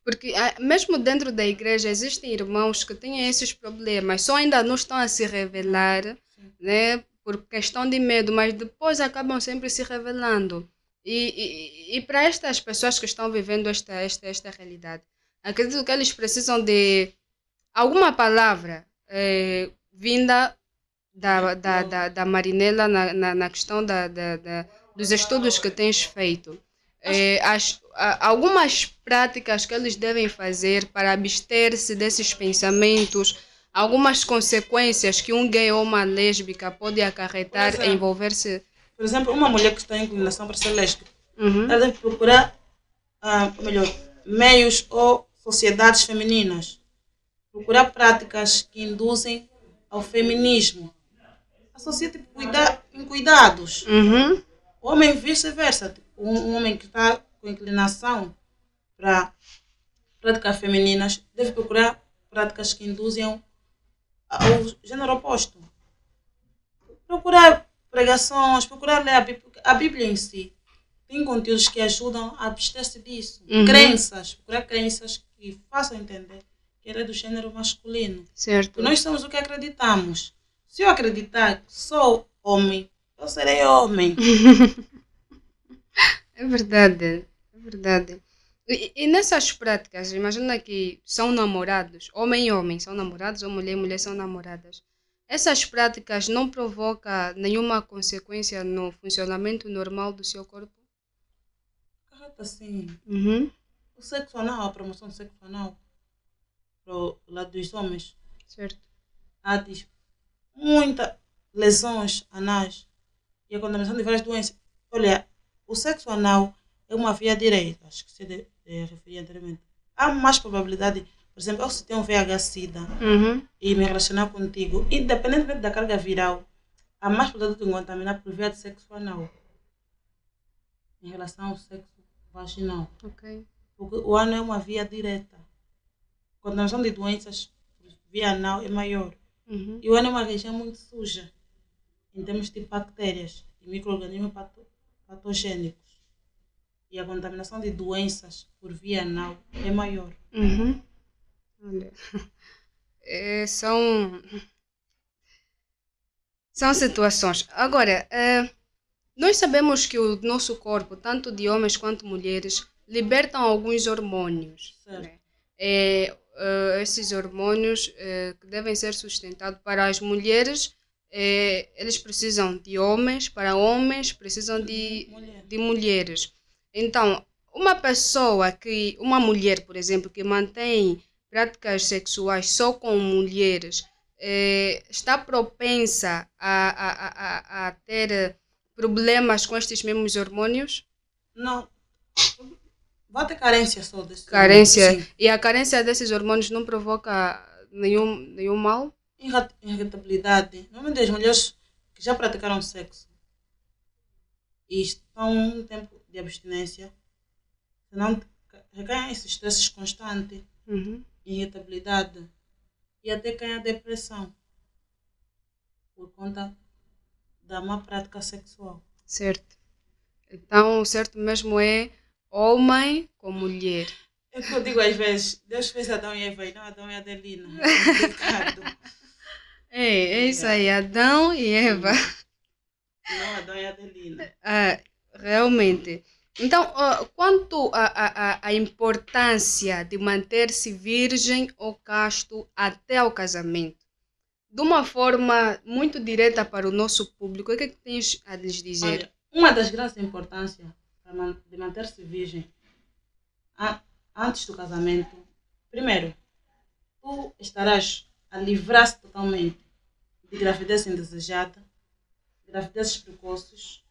Porque mesmo dentro da igreja existem irmãos que têm esses problemas, só ainda não estão a se revelar, né, por questão de medo, mas depois acabam sempre se revelando. E para estas pessoas que estão vivendo esta realidade, acredito que eles precisam de alguma palavra vinda da Marinela na questão dos estudos que tens feito. Algumas práticas que eles devem fazer para abster-se desses pensamentos, algumas consequências que um gay ou uma lésbica pode acarretar em envolver-se. Por exemplo, uma mulher que tem inclinação para ser lésbica, ela deve procurar meios ou sociedades femininas, procurar práticas que induzem ao feminismo, associa em cuidados. O homem vice-versa, um homem que está com inclinação para práticas femininas deve procurar práticas que induzem ao gênero oposto. Procurar pregações, procurar ler a Bíblia em si. Tem conteúdos que ajudam a abster-se disso. Procurar crenças que façam entender que ele é do gênero masculino. Certo. Nós somos o que acreditamos. Se eu acreditar que sou homem, eu serei homem. É verdade, é verdade. E nessas práticas, imagina que são namorados, homem e homem são namorados, ou mulher e mulher são namoradas. Essas práticas não provocam nenhuma consequência no funcionamento normal do seu corpo? Correto, sim. O sexo anal, a promoção do sexo anal, pro lado dos homens, certo, há muitas lesões anais e a contaminação de várias doenças. Olha, o sexo anal é uma via direita, acho que você referi anteriormente. Há mais probabilidade, por exemplo, eu se tenho um VIH-Sida e me relacionar contigo, independentemente da carga viral, há mais probabilidade de me contaminar por via de sexo anal em relação ao sexo vaginal. Okay. Porque o ano é uma via direta. A contaminação de doenças por via anal é maior. E o ano é uma região muito suja em termos de bactérias e micro-organismos patogênicos. E a contaminação de doenças por via anal é maior. Olha, são situações. Agora, nós sabemos que o nosso corpo, tanto de homens quanto mulheres, libertam alguns hormônios. Né? Esses hormônios que devem ser sustentados para as mulheres, eles precisam de homens, para homens precisam de mulheres. Então, uma mulher, por exemplo, que mantém práticas sexuais só com mulheres, está propensa a ter problemas com estes mesmos hormônios? Não. Vai ter carência só desses carência. Hormônios, e a carência desses hormônios não provoca nenhum mal? Irritabilidade. Normalmente as mulheres que já praticaram sexo e estão um tempo de abstinência, senão recaem esses estresses constantes, irritabilidade e até caem a depressão por conta da má prática sexual. Certo. Então, o certo mesmo é homem com mulher. É o que eu digo às vezes, Deus fez Adão e Eva e não Adão e Adelina. É complicado. É isso Yeah. aí, Adão e Eva. Não, Adão e Adelina. Realmente. Então, quanto à importância de manter-se virgem ou casto até ao casamento, de uma forma muito direta para o nosso público, o que é que tens a lhes dizer? Olha, uma das grandes importâncias de manter-se virgem a- antes do casamento, primeiro, tu estarás a livrar-se totalmente de gravidez indesejada, gravidezes precoces.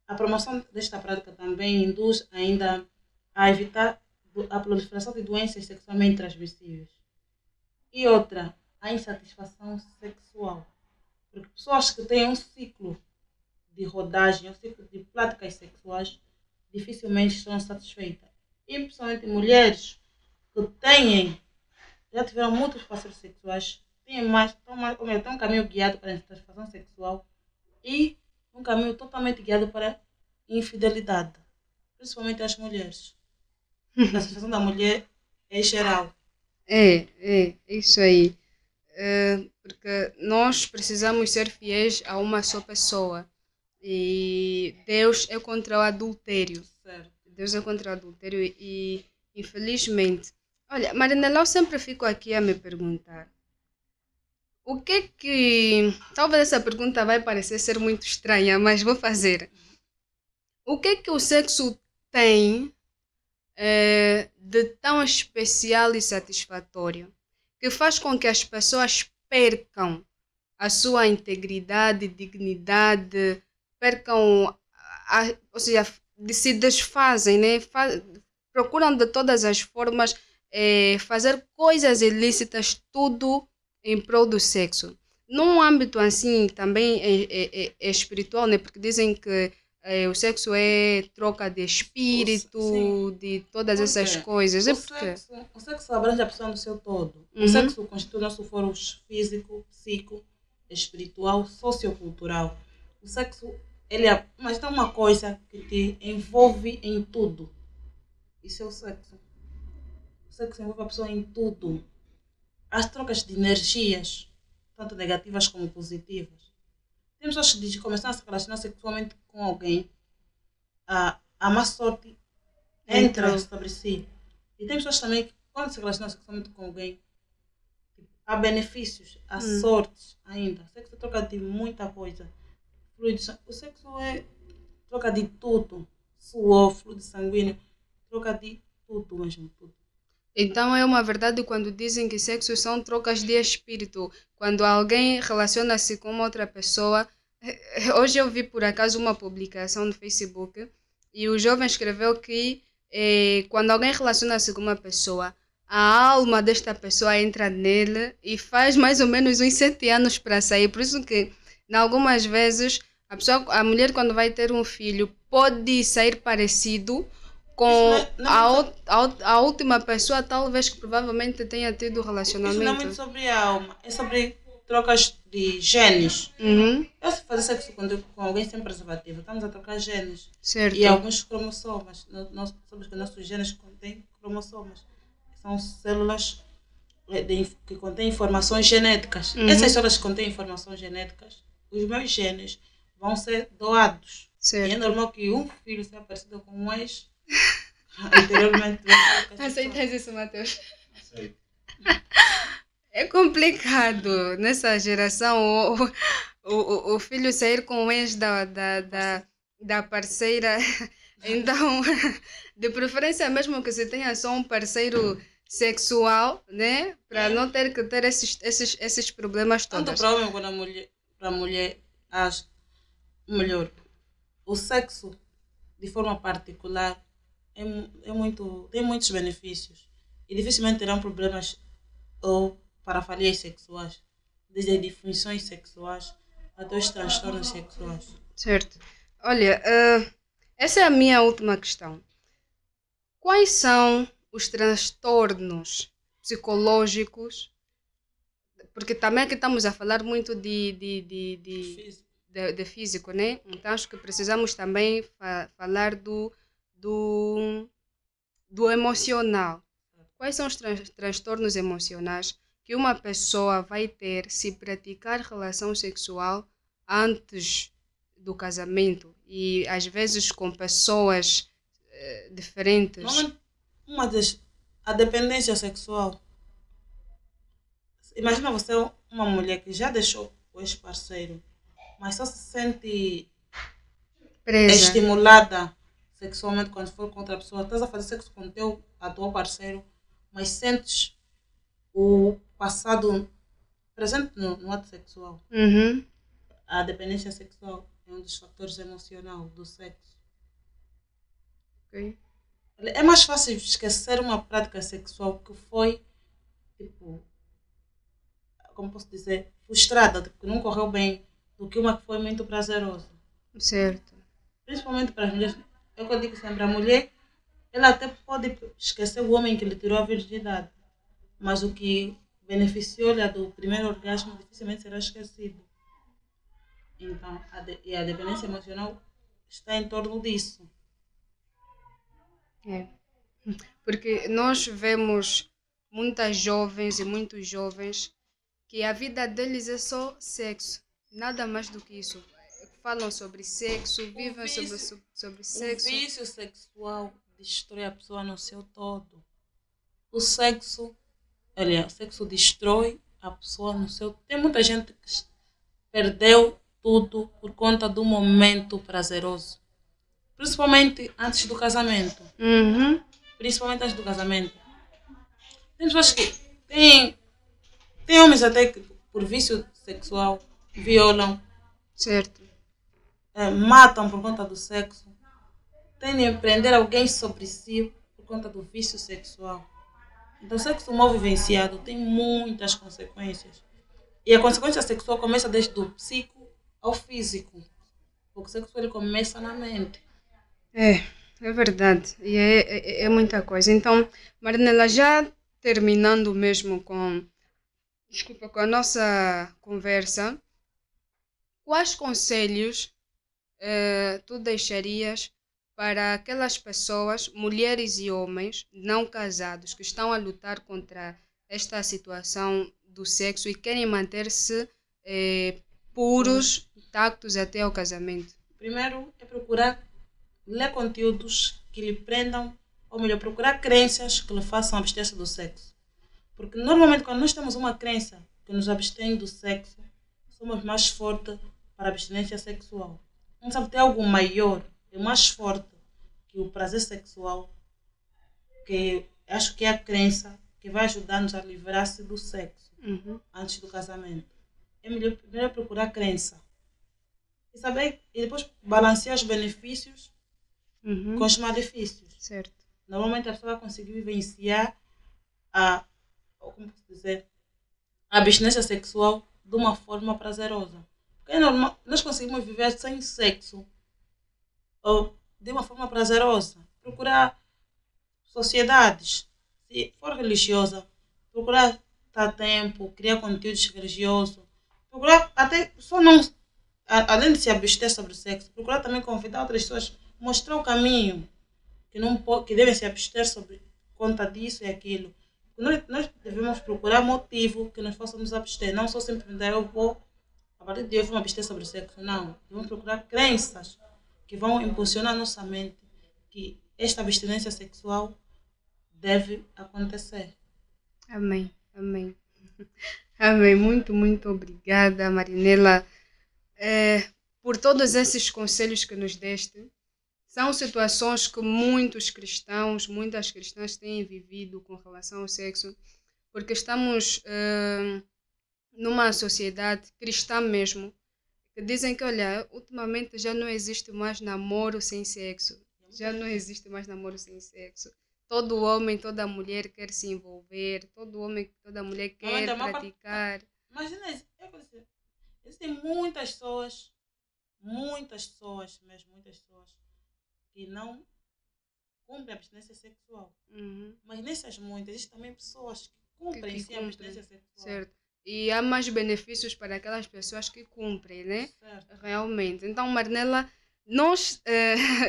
A promoção desta prática também induz ainda a evitar a proliferação de doenças sexualmente transmissíveis. E outra, a insatisfação sexual. Porque pessoas que têm um ciclo de rodagem, um ciclo de práticas sexuais, dificilmente estão satisfeitas. E principalmente mulheres que já tiveram muitos parceiros sexuais, têm um caminho guiado para a insatisfação sexual e um caminho totalmente guiado para a infidelidade, principalmente as mulheres. A satisfação da mulher é geral. É isso aí. Porque nós precisamos ser fiéis a uma só pessoa. E Deus é contra o adultério. Certo. Deus é contra o adultério e infelizmente. Olha, Marinela, eu sempre fico aqui a me perguntar. O que é que. Talvez essa pergunta vai parecer ser muito estranha, mas vou fazer. O que é que o sexo tem de tão especial e satisfatório que faz com que as pessoas percam a sua integridade, dignidade, percam, ou seja, se desfazem, né? Procuram de todas as formas fazer coisas ilícitas, tudo em prol do sexo. Num âmbito assim também é espiritual, né? Porque dizem que o sexo é troca de espírito, Sim. de todas Por essas quê? coisas. É O porque. sexo abrange a pessoa no seu todo. O Uhum, sexo constitui o nosso foro físico, psico, espiritual, sociocultural. O sexo, mas tem uma coisa que te envolve em tudo. Isso é o sexo. O sexo envolve a pessoa em tudo. As trocas de energias, tanto negativas como positivas. Tem pessoas que começam a se relacionar sexualmente com alguém, a má sorte entra entrou. sobre si. E tem pessoas também que, quando se relacionam sexualmente com alguém, há benefícios, há sortes ainda. O sexo troca de muita coisa. O sexo é troca de tudo. Suor, fluido sanguíneo, troca de tudo mesmo. Tudo. Então é uma verdade quando dizem que sexo são trocas de espírito. Quando alguém relaciona-se com uma outra pessoa. Hoje eu vi por acaso uma publicação no Facebook e o jovem escreveu que quando alguém relaciona-se com uma pessoa, a alma desta pessoa entra nele e faz mais ou menos uns 7 anos para sair. Por isso que, em algumas vezes, a mulher quando vai ter um filho pode sair parecido Isso não com é, não é muito sobre, a última pessoa, talvez que provavelmente tenha tido isso não é muito relacionamento. sobre a alma, é sobre trocas de genes. Uhum, Eu se fazer sexo com alguém sem preservativo, estamos a trocar genes. E certo. alguns cromossomas. Nós sabemos que nossos genes contêm cromossomas. Que são células que contêm informações genéticas. Essas Uhum, células que contêm informações genéticas, os meus genes vão ser doados. E é certo. normal que um filho seja parecido com um ex anteriormente. Aceitas isso, Matheus? Aceito. É complicado nessa geração o filho sair com o ex da parceira. Então, de preferência mesmo que se tenha só um parceiro sexual, né? Para não ter que ter esses problemas Tanto todos. para o homem quanto para a mulher, melhor, o sexo de forma particular tem muitos benefícios e dificilmente terão problemas ou parafalias sexuais, desde disfunções sexuais até os transtornos sexuais. Certo. Olha, essa é a minha última questão. Quais são os transtornos psicológicos? Porque também aqui estamos a falar muito Físico. de físico, né? Então acho que precisamos também falar do emocional. Quais são os transtornos emocionais que uma pessoa vai ter se praticar relação sexual antes do casamento e às vezes com pessoas diferentes. Normalmente, a dependência sexual. Imagina você uma mulher que já deixou o ex-parceiro, mas só se sente Presa. estimulada sexualmente quando for com outra pessoa. Estás a fazer sexo com o teu atual parceiro, mas sentes o passado presente no ato sexual. Uhum. A dependência sexual é um dos fatores emocionais do sexo. Ok. É mais fácil esquecer uma prática sexual que foi, tipo, como posso dizer, frustrada, tipo, que não correu bem, do que uma que foi muito prazerosa. Certo. Principalmente para as mulheres. É o que eu digo sempre, a mulher, ela até pode esquecer o homem que lhe tirou a virgindade, mas o que beneficiou-lhe do primeiro orgasmo dificilmente será esquecido. Então, a dependência emocional está em torno disso. É. Porque nós vemos muitas jovens e muitos jovens que a vida deles é só sexo, nada mais do que isso. Falam sobre sexo, vivem sobre O sexo. vício sexual destrói a pessoa no seu todo. O sexo, aliás, o sexo destrói a pessoa no seu. Tem muita gente que perdeu tudo por conta do momento prazeroso. Principalmente antes do casamento. Uhum. Principalmente antes do casamento. Tem pessoas que tem homens até que por vício sexual violam, Certo. matam por conta do sexo. Tendem a prender alguém sobre si por conta do vício sexual. Então, o sexo mal vivenciado tem muitas consequências. E a consequência sexual começa desde o psico ao físico. Porque o sexo ele começa na mente. É verdade. E é muita coisa. Então, Marinela, já terminando mesmo com a nossa conversa, quais conselhos tu deixarias para aquelas pessoas, mulheres e homens não casados, que estão a lutar contra esta situação do sexo e querem manter-se puros, intactos até ao casamento? Primeiro é procurar ler conteúdos que lhe prendam, ou melhor, procurar crenças que lhe façam abster-se do sexo. Porque normalmente quando nós temos uma crença que nos abstém do sexo, somos mais fortes para a abstinência sexual. Não sabe ter algo maior, é mais forte que o prazer sexual, que acho que é a crença que vai ajudar-nos a livrar-se do sexo antes do casamento. É melhor primeiro procurar crença. E saber, e depois balancear os benefícios com os malefícios. Certo. Normalmente a pessoa vai conseguir vivenciar como posso dizer, a abstinência sexual de uma forma prazerosa. Porque é normal, nós conseguimos viver sem sexo ou de uma forma prazerosa. Procurar sociedades, se for religiosa, procurar dar tempo, criar conteúdos religiosos, procurar até só não, além de se abster sobre o sexo, procurar também convidar outras pessoas, mostrar o caminho que não que devem se abster sobre conta disso e aquilo. Nós devemos procurar motivo que nos possamos abster, não só simplesmente eu vou, a partir de hoje, vou me abster sobre o sexo. Não, devemos procurar crenças que vão impulsionar a nossa mente que esta abstinência sexual deve acontecer. Amém, amém. Amém. Muito, muito obrigada, Marinela, por todos esses conselhos que nos deste. São situações que muitas cristãs têm vivido com relação ao sexo, porque estamos numa sociedade cristã mesmo, que dizem que, olha, ultimamente já não existe mais namoro sem sexo. Já não existe mais namoro sem sexo. Todo homem, toda mulher quer se envolver, todo homem, toda mulher quer praticar. Imagina isso, existem muitas pessoas mesmo, muitas pessoas que não cumprem a abstinência sexual. Mas nessas muitas, existem também pessoas que cumprem sim a abstinência sexual. Certo. E há mais benefícios para aquelas pessoas que cumprem, né? Certo. Realmente. Então, Marinela, nós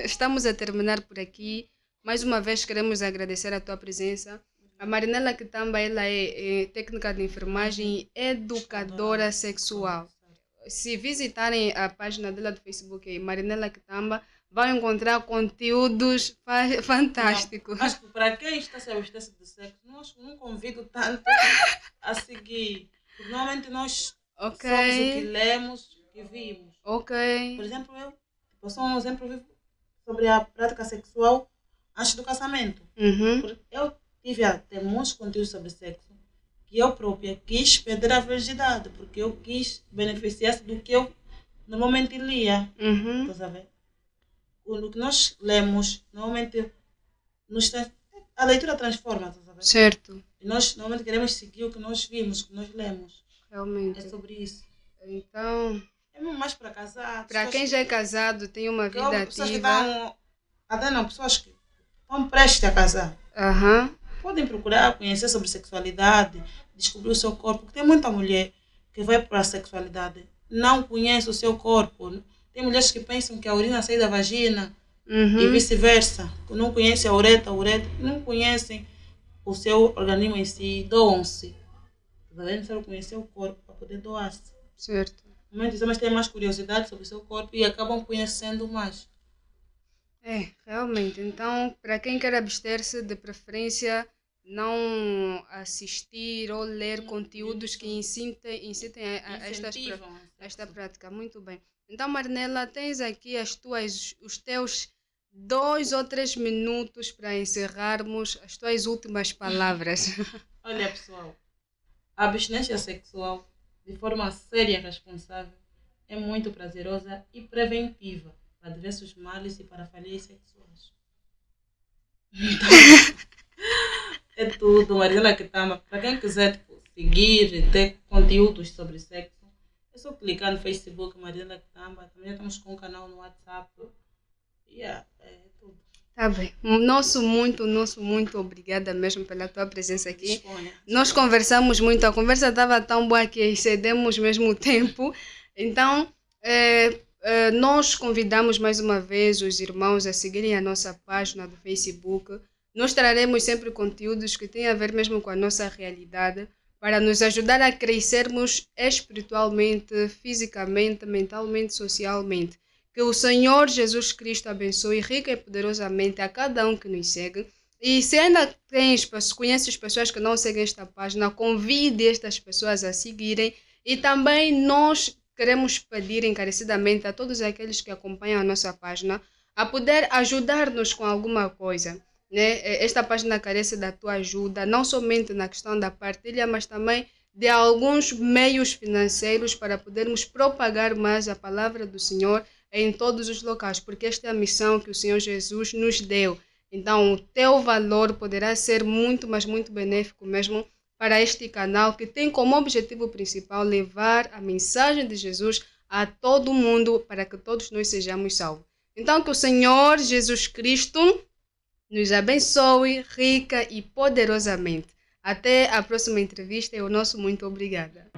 estamos a terminar por aqui. Mais uma vez queremos agradecer a tua presença, A Marinela Kitamba, ela é técnica de enfermagem e educadora sexual. Se visitarem a página dela do Facebook, Marinela Kitamba, vão encontrar conteúdos fantásticos. Não, acho que para quem está se abstendo do sexo, não convido tanto a seguir. Porque normalmente nós somos o que lemos, o que vimos. Por exemplo, eu sou um exemplo vivo sobre a prática sexual antes do casamento. Eu tive até muitos conteúdos sobre sexo que eu própria quis perder a virgindade, porque eu quis beneficiar-se do que eu normalmente lia. Estás a ver? O que nós lemos, normalmente, a leitura transforma, estás a ver? Certo. E nós normalmente queremos seguir o que nós vimos, o que nós lemos. Realmente. É sobre isso. Então, é mais para casar. Para quem já é casado, tem uma vida ativa. Pessoas que pessoas que estão prestes a casar. Podem procurar conhecer sobre sexualidade, descobrir o seu corpo. Porque tem muita mulher que vai para a sexualidade, não conhece o seu corpo. Tem mulheres que pensam que a urina sai da vagina e vice-versa. Não conhecem a uretra, não conhecem o seu organismo em si, doam-se. É necessário conhecer o corpo para poder doar-se. Certo. Normalmente os homens têm mais curiosidade sobre o seu corpo e acabam conhecendo mais. Realmente. Então, para quem quer abster-se, de preferência, não assistir ou ler conteúdos que incitem a esta prática. Muito bem. Então, Marinela, tens aqui os teus 2 ou 3 minutos para encerrarmos as tuas últimas palavras. Olha, pessoal, a abstinência sexual, de forma séria e responsável, é muito prazerosa e preventiva para diversos males e para falhas sexuais. Então, é tudo. Marinela Kitamba, para quem quiser seguir e ter conteúdos sobre sexo, é só clicar no Facebook Marinela Kitamba. Também estamos com um canal no WhatsApp. É tudo. Tá bem. Nosso muito obrigada mesmo pela tua presença aqui. Disponha. Nós conversamos muito, a conversa estava tão boa que excedemos mesmo o tempo. Então, nós convidamos mais uma vez os irmãos a seguirem a nossa página do Facebook. Nós traremos sempre conteúdos que têm a ver mesmo com a nossa realidade, para nos ajudar a crescermos espiritualmente, fisicamente, mentalmente, socialmente. Que o Senhor Jesus Cristo abençoe rica e poderosamente a cada um que nos segue. E se ainda conheces pessoas que não seguem esta página, convide estas pessoas a seguirem. E também nós queremos pedir encarecidamente a todos aqueles que acompanham a nossa página a poder ajudar-nos com alguma coisa. Esta página carece da tua ajuda, não somente na questão da partilha, mas também de alguns meios financeiros para podermos propagar mais a palavra do Senhor em todos os locais, porque esta é a missão que o Senhor Jesus nos deu. Então, o teu valor poderá ser muito, mas muito benéfico mesmo para este canal, que tem como objetivo principal levar a mensagem de Jesus a todo mundo, para que todos nós sejamos salvos. Então, que o Senhor Jesus Cristo nos abençoe rica e poderosamente. Até a próxima entrevista e o nosso muito obrigada.